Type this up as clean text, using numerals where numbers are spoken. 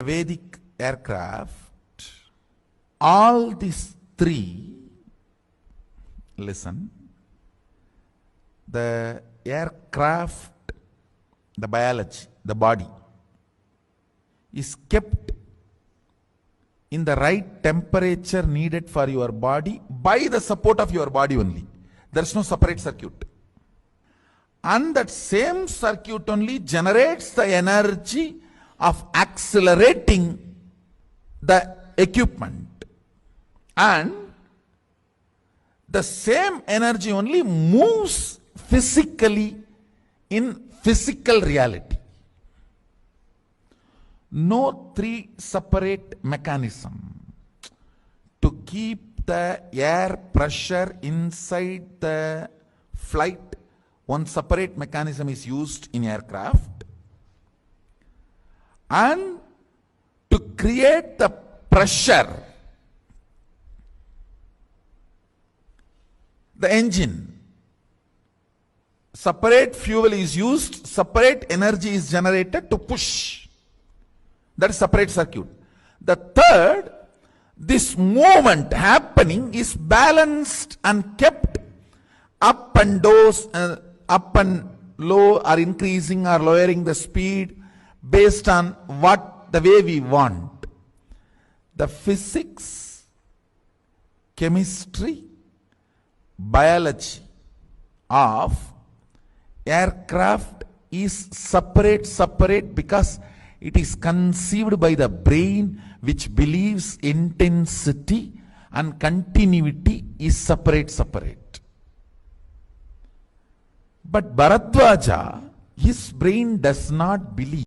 Vedic aircraft, all these three, listen, the aircraft, the biology, the body, is kept in the right temperature needed for your body by the support of your body only. There is no separate circuit. And that same circuit only generates the energy of accelerating the equipment. And the same energy only moves physically in physical reality. No three separate mechanism to keep the air pressure inside the flight. One separate mechanism is used in aircraft, and to create the pressure, the engine, separate fuel is used, separate energy is generated to push. That is separate circuit. The third, this movement happening is balanced and kept up and low, or increasing or lowering the speed based on the way we want. The physics, chemistry, biology of aircraft is separate because it is conceived by the brain, which believes intensity and continuity is separate. But Bharadwaja, his brain does not believe.